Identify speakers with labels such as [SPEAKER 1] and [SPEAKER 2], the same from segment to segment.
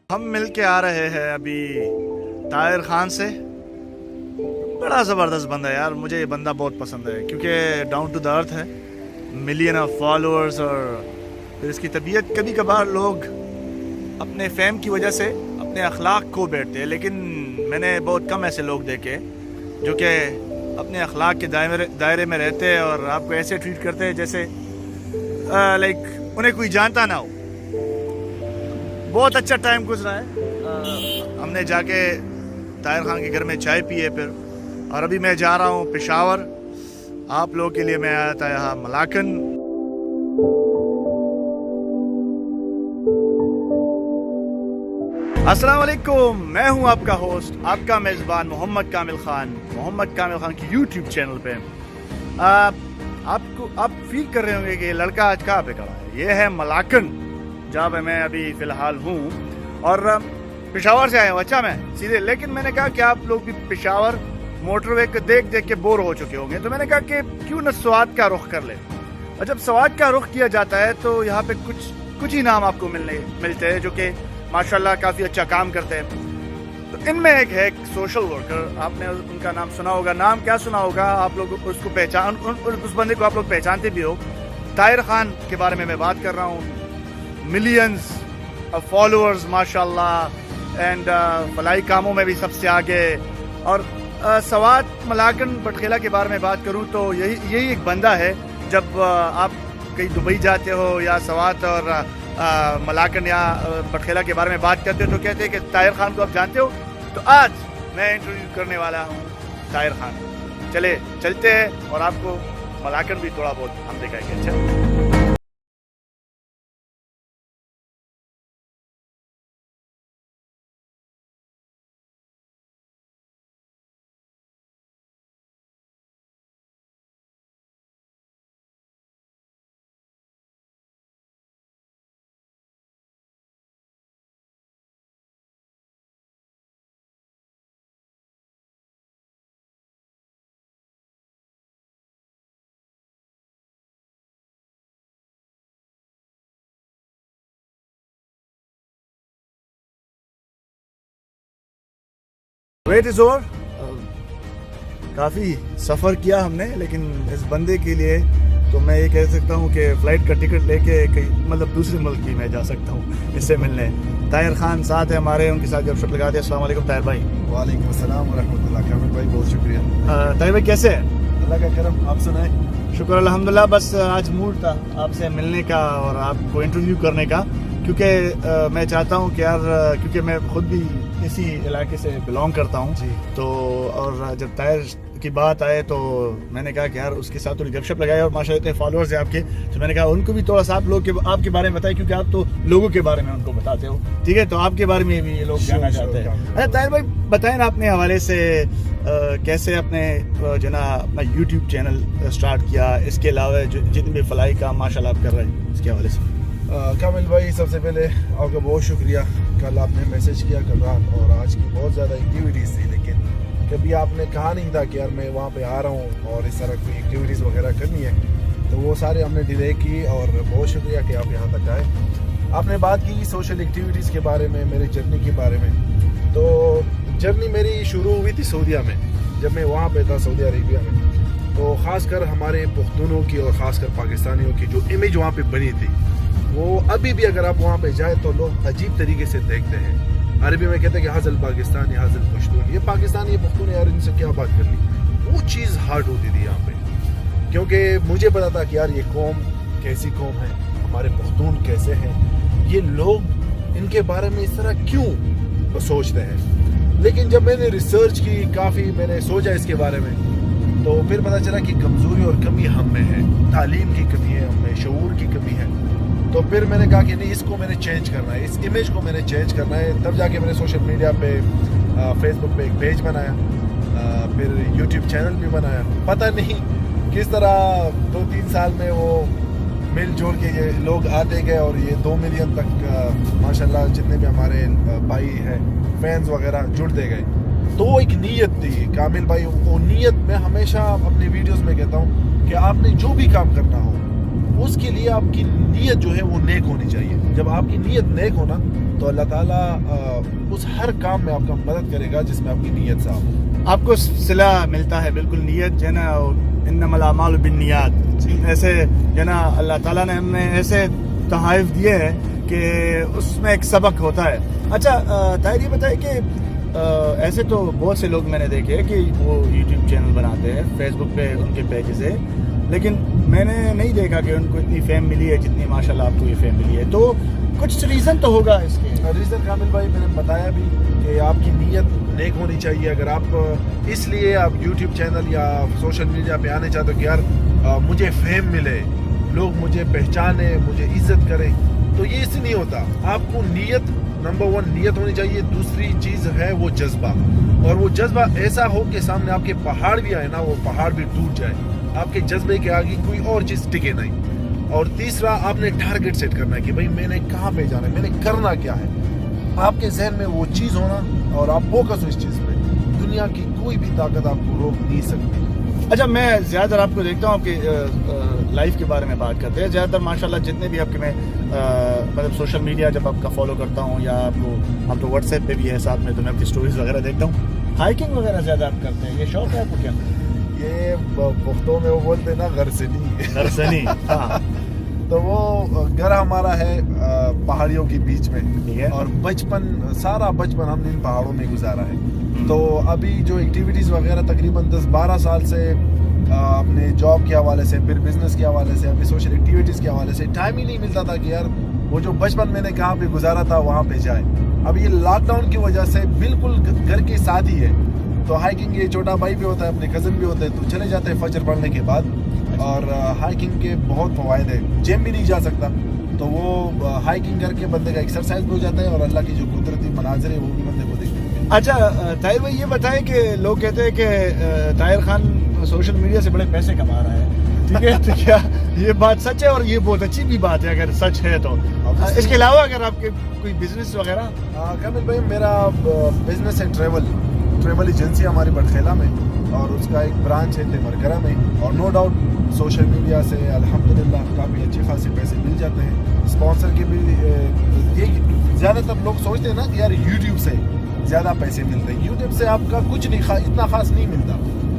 [SPEAKER 1] ہم مل کے آ رہے ہیں ابھی طاہر خان سے. بڑا زبردست بندہ ہے یار, مجھے یہ بندہ بہت پسند ہے کیونکہ ڈاؤن ٹو دا ارتھ ہے, ملین آف فالوورز, اور پھر اس کی طبیعت. کبھی کبھار لوگ اپنے فیم کی وجہ سے اپنے اخلاق کھو بیٹھتے ہیں, لیکن میں نے بہت کم ایسے لوگ دیکھے جو کہ اپنے اخلاق کے دائرے میں رہتے ہیں اور آپ کو ایسے ٹریٹ کرتے ہیں جیسے لائک انہیں کوئی جانتا نہ ہو. بہت اچھا ٹائم گزرا ہے. ہم نے جا کے طاہر خان کے گھر میں چائے پی ہے پھر, اور ابھی میں جا رہا ہوں پشاور. آپ لوگوں کے لیے میں آیا تھا یہاں ملاکن. السلام علیکم, میں ہوں آپ کا ہوسٹ, آپ کا میزبان محمد کامل خان کی یوٹیوب چینل پہ. آپ فیل کر رہے ہوں گے کہ یہ لڑکا آج کہاں پہ کھڑا ہے. یہ ہے ملاکن جہاں پہ میں ابھی فی الحال ہوں, اور پشاور سے آیا ہوں. اچھا, میں سیدھے, لیکن میں نے کہا کہ آپ لوگ بھی پشاور موٹر وے کو دیکھ کے بور ہو چکے ہوں گے, تو میں نے کہا کہ کیوں نہ سوات کا رخ کر لیں. اور جب سوات کا رخ کیا جاتا ہے تو یہاں پہ کچھ ہی نام آپ کو ملتے ہیں جو کہ ماشاءاللہ کافی اچھا کام کرتے ہیں. تو ان میں ایک ہے سوشل ورکر, آپ نے ان کا نام سنا ہوگا. نام کیا سنا ہوگا آپ لوگ اس کو اس بندے کو آپ لوگ پہچانتے بھی ہو. طاہر خان کے بارے میں بات کر رہا ہوں. ملینز آف فالوورز ماشاءاللہ, اینڈ فلاحی کاموں میں بھی سب سے آگے. اور سوات ملاکن بٹخیلا کے بارے میں بات کروں تو یہی ایک بندہ ہے. جب آپ کہیں دبئی جاتے ہو یا سوات اور ملاکن یا بٹخیلا کے بارے میں بات کرتے ہو تو کہتے ہیں کہ طاہر خان کو آپ جانتے ہو. تو آج میں انٹروڈیوس کرنے والا ہوں طاہر خان. چلتے ہیں اور آپ کو ملاکن بھی تھوڑا بہت ہم دکھائیں گے. اچھا, ویٹ از اوور. کافی سفر کیا ہم نے, لیکن اس بندے کے لیے تو میں یہ کہہ سکتا ہوں کہ فلائٹ کا ٹکٹ لے کے کہیں مطلب دوسرے ملک بھی میں جا سکتا ہوں اس سے ملنے. طاہر خان ساتھ ہے ہمارے, ان کے ساتھ گپ شپ لگاتے ہیں. السلام علیکم طاہر بھائی.
[SPEAKER 2] وعلیکم السلام ورحمۃ اللہ. کامل بھائی بہت شکریہ.
[SPEAKER 1] طاہر بھائی کیسے ہیں؟
[SPEAKER 2] اللہ کا کرم, آپ سنائیں.
[SPEAKER 1] شکر الحمدللہ. بس آج موڈ تھا آپ سے ملنے کا اور آپ کو انٹرویو کرنے کا, کیونکہ میں چاہتا ہوں کہ یار, کیونکہ میں خود بھی اسی علاقے سے بلانگ کرتا ہوں
[SPEAKER 2] جی.
[SPEAKER 1] تو اور جب طاہر کی بات آئے تو میں نے کہا کہ یار اس کے ساتھ تھوڑی گپ شپ لگائی, اور ماشاء اللہ اتنے فالوورز ہیں آپ کے, تو میں نے کہا ان کو بھی تھوڑا سا آپ کے بارے میں بتائیں, کیونکہ آپ تو لوگوں کے بارے میں ان کو بتاتے ہو. ٹھیک ہے, تو آپ کے بارے میں بھی یہ لوگ جاننا چاہتے ہیں. اچھا طاہر بھائی بتائیں نا اپنے حوالے سے کیسے اپنے جو نا اپنا یوٹیوب چینل اسٹارٹ کیا, اس کے علاوہ جتنے بھی فلاحی کام ماشاء اللہ آپ کر رہے ہیں اس کے حوالے سے.
[SPEAKER 2] کامل بھائی سب سے پہلے آپ کا بہت شکریہ. کل آپ نے میسج کیا کل رات, اور آج کی بہت زیادہ ایکٹیویٹیز تھی, لیکن کبھی آپ نے کہا نہیں تھا کہ یار میں وہاں پہ آ رہا ہوں اور اس طرح کوئی ایکٹیویٹیز وغیرہ کرنی ہے, تو وہ سارے ہم نے ڈیلے کی. اور بہت شکریہ کہ آپ یہاں تک آئے. آپ نے بات کی سوشل ایکٹیویٹیز کے بارے میں, میرے جرنی کے بارے میں. تو جرنی میری شروع ہوئی تھی سعودیہ میں, جب میں وہاں پہ تھا سعودی عربیہ میں. تو خاص کر ہمارے پختونوں کی اور خاص کر پاکستانیوں کی جو امیج وہاں پہ بنی تھی, وہ ابھی بھی اگر آپ وہاں پہ جائیں تو لوگ عجیب طریقے سے دیکھتے ہیں. عربی میں کہتے ہیں کہ حاصل پاکستانی, حاصل پشتون, یہ پاکستانی یہ پختون, یار ان سے کیا بات کرنی. وہ چیز ہارڈ ہوتی تھی یہاں پہ, کیونکہ مجھے پتا تھا کہ یار یہ قوم کیسی قوم ہے, ہمارے پختون کیسے ہیں, یہ لوگ ان کے بارے میں اس طرح کیوں سوچتے ہیں. لیکن جب میں نے ریسرچ کی, کافی میں نے سوچا اس کے بارے میں, تو پھر پتا چلا کہ کمزوری اور کمی ہم میں ہے, تعلیم کی کمی ہے ہم میں, شعور کی کمی ہے. تو پھر میں نے کہا کہ نہیں, اس کو میں نے چینج کرنا ہے, اس امیج کو میں نے چینج کرنا ہے. تب جا کے میں نے سوشل میڈیا پہ فیس بک پہ ایک پیج بنایا, پھر یوٹیوب چینل بھی بنایا. پتہ نہیں کس طرح 2-3 سال میں وہ مل جول کے یہ لوگ آتے گئے, اور یہ 2 ملین تک ماشاءاللہ جتنے بھی ہمارے بھائی ہیں فینز وغیرہ جڑتے گئے. تو وہ ایک نیت تھی کامل بھائی. وہ نیت میں ہمیشہ اپنی ویڈیوز میں کہتا ہوں کہ آپ نے جو بھی کام کرنا ہو اس کے لیے آپ کی نیت جو ہے وہ نیک ہونی چاہیے. جب آپ کی نیت نیک ہونا تو اللہ تعالیٰ اس ہر کام میں آپ کا مدد کرے گا جس میں آپ کی نیت صاف ہو.
[SPEAKER 1] آپ کو صلہ ملتا ہے بالکل نیت جو ہے نا, انما الاعمال بالنیات, ایسے جو ہے نا اللہ تعالیٰ نے ہمیں ایسے تحائف دیے ہیں کہ اس میں ایک سبق ہوتا ہے. اچھا طاہر یہ بتائیں کہ ایسے تو بہت سے لوگ میں نے دیکھے کہ وہ یوٹیوب چینل بناتے ہیں, فیس بک پہ ان کے پیجز ہے, لیکن میں نے نہیں دیکھا کہ ان کو اتنی فیم ملی ہے جتنی ماشاءاللہ آپ کو یہ فیم ملی ہے. تو کچھ ریزن تو ہوگا اس کے.
[SPEAKER 2] ریزن کامل بھائی میں نے بتایا بھی کہ آپ کی نیت نیک ہونی چاہیے. اگر آپ اس لیے آپ یوٹیوب چینل یا سوشل میڈیا پہ آنے چاہتے ہو کہ یار مجھے فیم ملے, لوگ مجھے پہچانے, مجھے عزت کریں, تو یہ اس سے نہیں ہوتا. آپ کو نیت نمبر 1 نیت ہونی چاہیے. دوسری چیز ہے وہ جذبہ, اور وہ جذبہ ایسا ہو کہ سامنے آپ کے پہاڑ بھی آئے نا, وہ پہاڑ بھی ٹوٹ جائے, آپ کے جذبے کے آگے کوئی اور چیز ٹکے نہیں. اور تیسرا آپ نے ٹارگٹ سیٹ کرنا ہے کہ بھائی میں نے کہاں پہ جانا ہے, میں نے کرنا کیا ہے. آپ کے ذہن میں وہ چیز ہونا اور آپ فوکس ہو اس چیز پہ. دنیا کی کوئی بھی طاقت آپ کو روک نہیں سکتی.
[SPEAKER 1] اچھا میں زیادہ تر آپ کو دیکھتا ہوں کہ لائف کے بارے میں بات کرتے ہیں زیادہ تر ماشاءاللہ. جتنے بھی آپ کے میں مطلب سوشل میڈیا جب آپ کا فالو کرتا ہوں یا آپ تو واٹس ایپ پہ بھی ہے ساتھ میں, تو میں آپ کی اسٹوریز وغیرہ دیکھتا ہوں. ہائیکنگ وغیرہ زیادہ آپ کرتے ہیں, یہ شوق ہے آپ کو کیا؟
[SPEAKER 2] یہ پختوں میں وہ بولتے ہیں نا
[SPEAKER 1] غرسنی. ہاں
[SPEAKER 2] تو وہ گھر ہمارا ہے پہاڑیوں کے بیچ میں, اور سارا بچپن ہم نے ان پہاڑوں میں گزارا ہے. تو ابھی جو ایکٹیویٹیز وغیرہ تقریباً 10-12 سال سے اپنے جاب کے حوالے سے, پھر بزنس کے حوالے سے, ابھی سوشل ایکٹیویٹیز کے حوالے سے ٹائم ہی نہیں ملتا تھا کہ یار وہ جو بچپن میں نے کہاں پہ گزارا تھا وہاں پہ جائے. اب یہ لاک ڈاؤن کی وجہ سے بالکل گھر کے ساتھ ہی ہے. تو ہائیکنگ یہ چھوٹا بھائی بھی ہوتا ہے, اپنے کزن بھی ہوتے ہیں, تو چلے جاتے ہیں فجر پڑھنے کے بعد. اور ہائیکنگ کے بہت فوائد ہیں. جم بھی نہیں جا سکتا تو وہ ہائیکنگ کر کے بندے کا ایکسرسائز بھی ہو جاتا ہے, اور اللہ کی جو قدرتی مناظر ہے وہ بھی بندے کو دیکھنے کو.
[SPEAKER 1] اچھا طاہر بھائی یہ بتائیں کہ لوگ کہتے ہیں کہ طاہر خان سوشل میڈیا سے بڑے پیسے کما رہا ہے, ٹھیک ہے, تو کیا یہ بات سچ ہے؟ اور یہ بہت اچھی بھی بات ہے اگر سچ ہے تو. اس کے علاوہ اگر آپ کے کوئی بزنس وغیرہ؟
[SPEAKER 2] کامل بھائی میرا بزنس ہے ٹریول ایجنسی ہماری بڑخیلا میں, اور اس کا ایک برانچ ہے تیمرگرہ میں. اور نو ڈاؤٹ سوشل میڈیا سے الحمدللہ کافی اچھے خاصے پیسے مل جاتے ہیں. اسپانسر کے بھی یہ زیادہ تر لوگ سوچتے ہیں نا کہ یار یوٹیوب سے زیادہ پیسے ملتے ہیں. یوٹیوب سے آپ کا کچھ نہیں اتنا خاص نہیں ملتا.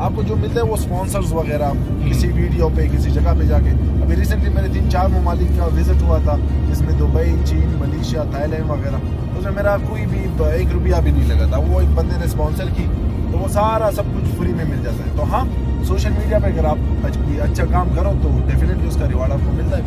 [SPEAKER 2] آپ کو جو ملتا ہے وہ اسپانسرز وغیرہ, کسی ویڈیو پہ کسی جگہ پہ جا کے. ابھی ریسنٹلی میرے 3-4 ممالک کا وزٹ ہوا تھا, جس میں دبئی, چین, ملیشیا, تھائی لینڈ وغیرہ. اس میں میرا کوئی بھی 1 روپیہ بھی نہیں لگا تھا. وہ ایک بندے نے اسپانسر کی, تو وہ سارا سب کچھ فری میں مل جاتا ہے. تو ہاں سوشل میڈیا پہ اگر آپ اچھا کام کرو تو ڈیفینیٹلی اس کا ریوارڈ آپ کو ملتا ہے.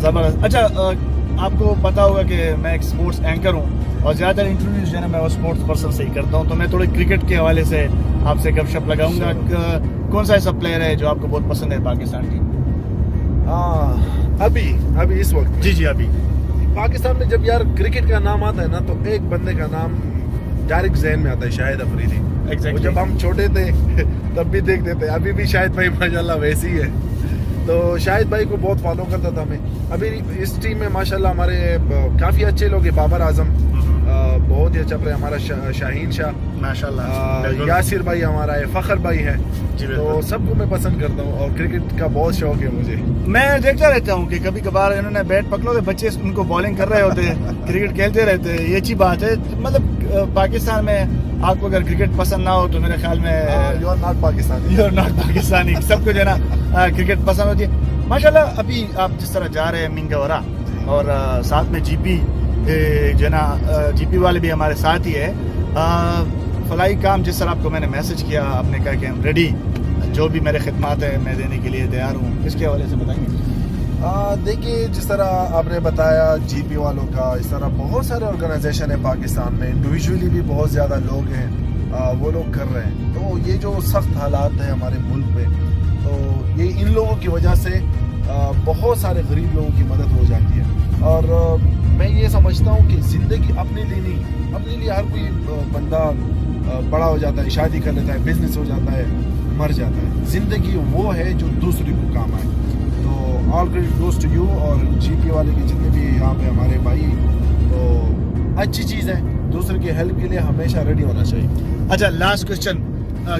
[SPEAKER 1] زبردست. اچھا آپ کو پتا ہوگا کہ میں ایک اسپورٹس اینکر ہوں, اور زیادہ تر انٹرویوز جو ہے نا میں وہ اسپورٹس پرسن سے ہی کرتا ہوں. تو میں تھوڑے کرکٹ کے حوالے سے آپ سے گپ شپ لگاؤں گا. کون سا ایسا پلیئر ہے جو آپ کو بہت پسند ہے پاکستان کی؟
[SPEAKER 2] ابھی اس وقت
[SPEAKER 1] جی ابھی
[SPEAKER 2] پاکستان میں جب یار کرکٹ کا نام آتا ہے نا, تو ایک بندے کا نام ڈائریکٹ ذہن میں آتا ہے, شاہد افریدی. وہ جب ہم چھوٹے تھے تب بھی دیکھتے تھے, ابھی بھی شاہد بھائی ماشاءاللہ ویسے ہی ہے. تو شاہد بھائی کو بہت فالو کرتا تھا میں. ابھی اس ٹیم میں ماشاءاللہ ہمارے کافی اچھے لوگ ہیں. بابر اعظم بہت ہی اچھا پلے, ہمارا شاہین شاہ ماشاءاللہ, یاسر بھائی ہمارا ہے, فخر بھائی ہے. تو سب کو میں پسند کرتا ہوں, اور کرکٹ کا بہت شوق ہے مجھے.
[SPEAKER 1] میں دیکھتا رہتا ہوں کہ کبھی کبھار انہوں نے بیٹ پکڑو تو بچے ان کو بالنگ کر رہے ہوتے ہیں, کرکٹ کھیلتے رہتے ہیں. یہ اچھی بات ہے. مطلب پاکستان میں آپ کو اگر کرکٹ پسند نہ ہو تو میرے خیال میں
[SPEAKER 2] یو آر ناٹ پاکستانی.
[SPEAKER 1] سب کو جو ہے نا کرکٹ پسند ہوتی ہے ماشاءاللہ. ابھی آپ جس طرح جا رہے ہیں منگورا, اور ساتھ میں جی پی جو ہے نا, جی پی والے بھی ہمارے ساتھ ہی ہے. فلاحی کام جس طرح آپ کو میں نے میسج کیا, آپ نے کہا کہ ہم ریڈی, جو بھی میرے خدمات ہیں میں دینے کے لیے تیار ہوں. اس کے حوالے سے بتائیں گے.
[SPEAKER 2] دیکھیے جس طرح آپ نے بتایا جی پی والوں کا, اس طرح بہت سارے آرگنائزیشن ہیں پاکستان میں, انڈیویجولی بھی بہت زیادہ لوگ ہیں, وہ لوگ کر رہے ہیں. تو یہ جو سخت حالات ہیں ہمارے ملک میں, تو یہ ان لوگوں کی وجہ سے بہت سارے غریب لوگوں کی مدد ہو جاتی ہے. اور میں یہ سمجھتا ہوں کہ زندگی اپنے لیے نہیں, اپنے لیے ہر کوئی بندہ بڑا ہو جاتا ہے, شادی کر لیتا ہے, بزنس ہو جاتا ہے, مر جاتا ہے. زندگی وہ ہے جو دوسرے کو کام آئے. تو all credit goes to you, اور جی پی والے کے جتنے بھی یہاں پہ ہمارے بھائی, تو اچھی چیز ہے. دوسرے کی ہیلپ کے لیے ہمیشہ ریڈی ہونا چاہیے.
[SPEAKER 1] اچھا لاسٹ کوشچن,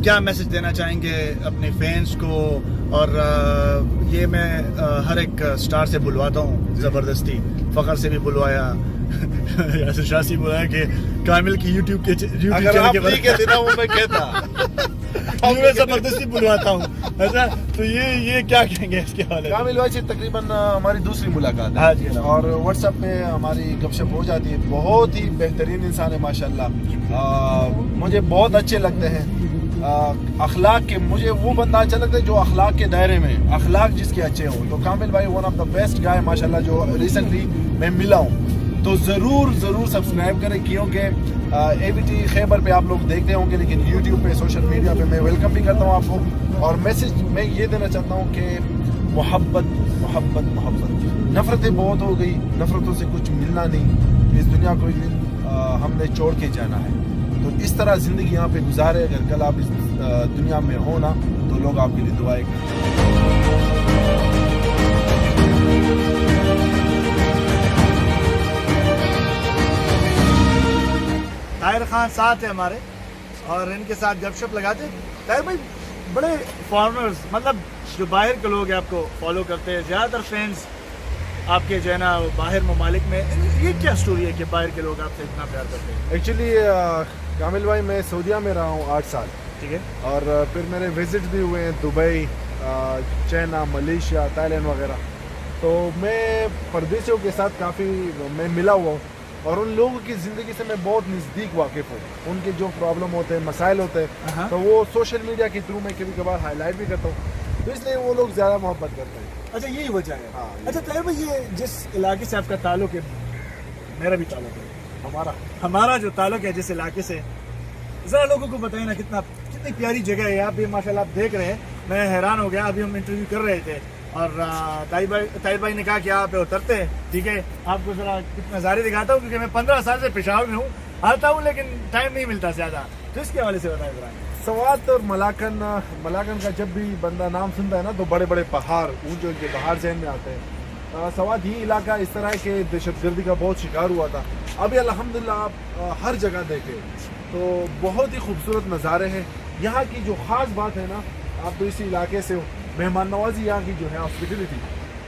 [SPEAKER 1] کیا میسج دینا چاہیں گے اپنے فینس کو؟ اور یہ میں ہر ایک سٹار سے بلواتا ہوں زبردستی، فخر سے بھی بلوایا، یاسر شاہ سے بلایا کہ کامل کی یوٹیوب کے
[SPEAKER 2] اگر آپ نہیں کہتے نا وہ میں کہتا
[SPEAKER 1] میں زبردستی بلواتا ہوں. اچھا تو یہ کیا کہیں گے اس کے حوالے سے؟
[SPEAKER 2] کامل بھائی سے تقریباً ہماری دوسری ملاقات
[SPEAKER 1] ہاں جی
[SPEAKER 2] ہے اور واٹس ایپ پہ ہماری گپ شپ ہو جاتی ہے. بہت ہی بہترین انسان ہے ماشاءاللہ، مجھے بہت اچھے لگتے ہیں. اخلاق کے مجھے وہ بندہ اچھا لگتا ہے جو اخلاق کے دائرے میں، اخلاق جس کے اچھے ہوں. تو کامل بھائی ون آف دا بیسٹ گائے ماشاءاللہ جو ریسنٹلی میں ملا ہوں. تو ضرور سبسکرائب کریں، کیونکہ اے بی ٹی خیبر پہ آپ لوگ دیکھتے ہوں گے، لیکن یوٹیوب پہ سوشل میڈیا پہ میں ویلکم بھی کرتا ہوں آپ کو. اور میسج میں یہ دینا چاہتا ہوں کہ محبت محبت محبت. نفرتیں بہت ہو گئی، نفرتوں سے کچھ ملنا نہیں. اس دنیا کو ایک دن ہم نے چھوڑ کے جانا ہے. تو اس طرح زندگی یہاں پہ گزارے. اگر کل آپ اس دنیا میں ہو نا تو لوگ آپ کے لیے دعائیں کریں.
[SPEAKER 1] طاہر خان ساتھ ہے ہمارے اور ان کے ساتھ گپ شپ لگاتے. طاہر بھائی بڑے فارنرز، مطلب جو باہر کے لوگ ہیں آپ کو فالو کرتے ہیں، زیادہ تر فینس آپ کے جو ہے نا باہر ممالک میں. یہ کیا سٹوری ہے کہ باہر کے لوگ آپ سے اتنا پیار کرتے ہیں؟
[SPEAKER 2] ایکچولی کامل بھائی میں سعودیہ میں رہا ہوں 8 سال،
[SPEAKER 1] ٹھیک ہے،
[SPEAKER 2] اور پھر میرے وزٹ بھی ہوئے ہیں Dubai, China, Malaysia, Thailand وغیرہ. تو میں پردیسیوں کے ساتھ کافی میں ملا ہوا ہوں اور ان لوگوں کی زندگی سے میں بہت نزدیک واقف ہوں. ان کے جو پرابلم ہوتے ہیں، مسائل ہوتے ہیں، تو وہ سوشل میڈیا کے تھرو میں کبھی کبھار ہائی لائٹ بھی کرتا ہوں. تو اس لیے وہ لوگ زیادہ محبت کرتے ہیں.
[SPEAKER 1] اچھا یہی وجہ ہے.
[SPEAKER 2] ہاں.
[SPEAKER 1] اچھا طاہر بھائی یہ جس علاقے سے آپ کا تعلق ہے، میرا بھی تعلق ہے، ہمارا جو تعلق ہے جس علاقے سے، ذرا لوگوں کو بتائیں نا کتنی پیاری جگہ ہے. آپ بھی ماشاءاللہ آپ دیکھ رہے ہیں، میں حیران ہو گیا. ابھی ہم انٹرویو کر رہے تھے اور طاہر بھائی نے کہا کہ آپ اترتے ہیں، ٹھیک ہے، آپ کو ذرا کچھ نظارے دکھاتا ہوں کیونکہ میں 15 سال سے پشاور میں ہوں، آتا ہوں لیکن ٹائم نہیں ملتا زیادہ. تو اس کے حوالے سے بتائیں ذرا.
[SPEAKER 2] سوات اور ملاکن کا جب بھی بندہ نام سنتا ہے نا تو بڑے بڑے پہاڑ، اونچے اونچے پہاڑ ذہن میں آتے ہیں. سوات یہ علاقہ اس طرح ہے کہ دہشت گردی کا بہت شکار ہوا تھا. ابھی الحمدللہ آپ ہر جگہ دیکھیں تو بہت ہی خوبصورت نظارے ہیں. یہاں کی جو خاص بات ہے نا، آپ تو اسی علاقے سے ہو، مہمان نوازی یہاں کی جو ہے ہاسپٹلٹی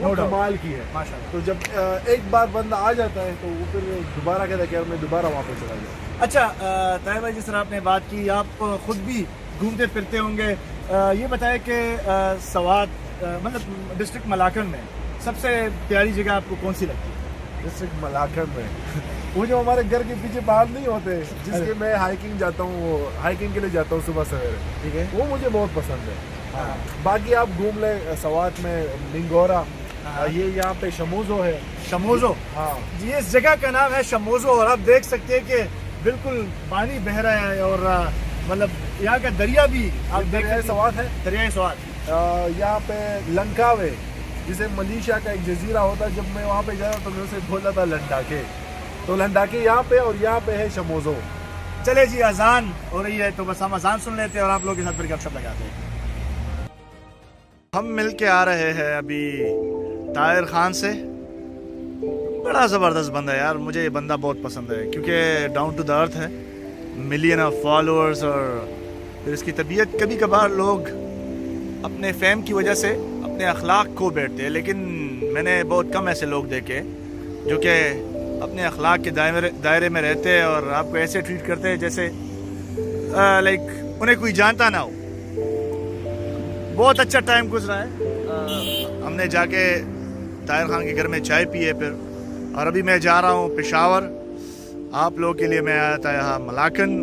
[SPEAKER 2] وہ کمال کی ہے
[SPEAKER 1] ماشاءاللہ.
[SPEAKER 2] تو جب ایک بار بندہ آ جاتا ہے تو وہ پھر دوبارہ کہتا ہے کہ میں دوبارہ وہاں پہ چلا جاؤں.
[SPEAKER 1] اچھا طاہر بھائی جس طرح آپ نے بات کی، آپ خود بھی گھومتے پھرتے ہوں گے، یہ بتائیں کہ سوات مطلب ڈسٹرکٹ ملاکن میں سب سے پیاری جگہ آپ کو کون سی لگتی ہے؟
[SPEAKER 2] ڈسٹرکٹ ملاکن میں وہ جو ہمارے گھر کے پیچھے پہاڑ نہیں ہوتے جس کے میں ہائیکنگ جاتا ہوں، وہ ہائیکنگ کے لیے جاتا ہوں صبح سویرے،
[SPEAKER 1] ٹھیک ہے،
[SPEAKER 2] وہ مجھے بہت پسند ہے. باقی آپ گھوم لیں سوات میں منگورا، یہ یہاں پہ شموزو ہے.
[SPEAKER 1] شموزو،
[SPEAKER 2] ہاں
[SPEAKER 1] جی اس جگہ کا نام ہے شموزو. اور آپ دیکھ سکتے ہیں کہ بالکل پانی بہ رہا ہے اور مطلب یہاں کا دریا بھی آپ دیکھ
[SPEAKER 2] دریائے سوات ہے.
[SPEAKER 1] دریائے سوات.
[SPEAKER 2] یہاں پہ لنکاوے جسے ملیشیا کا ایک جزیرہ ہوتا ہے، جب میں وہاں پہ جاتا تو میں اسے بھولا تھا لنڈاکے. تو لنڈاکے یہاں پہ، اور یہاں پہ ہے شموزو.
[SPEAKER 1] چلے جی اذان ہو رہی ہے تو بس ہم اذان سن لیتے ہیں اور آپ لوگوں کے ساتھ پھر گپ شپ لگاتے ہیں. ہم مل کے آ رہے ہیں ابھی طاہر خان سے. بڑا زبردست بندہ ہے یار، مجھے یہ بندہ بہت پسند ہے کیونکہ ڈاؤن ٹو دا ارتھ ہے، ملین آف فالوورز. اور پھر اس کی طبیعت، کبھی کبھار لوگ اپنے فیم کی وجہ سے اپنے اخلاق کھو بیٹھتے ہیں، لیکن میں نے بہت کم ایسے لوگ دیکھے جو کہ اپنے اخلاق کے دائرے میں رہتے ہیں اور آپ کو ایسے ٹریٹ کرتے ہیں جیسے لائک انہیں کوئی جانتا نہ ہو. بہت اچھا ٹائم گزرا ہے. ہم نے جا کے طاہر خان کے گھر میں چائے پی ہے پھر، اور ابھی میں جا رہا ہوں پشاور. آپ لوگوں کے لیے میں آیا تھا یہاں ملاکن.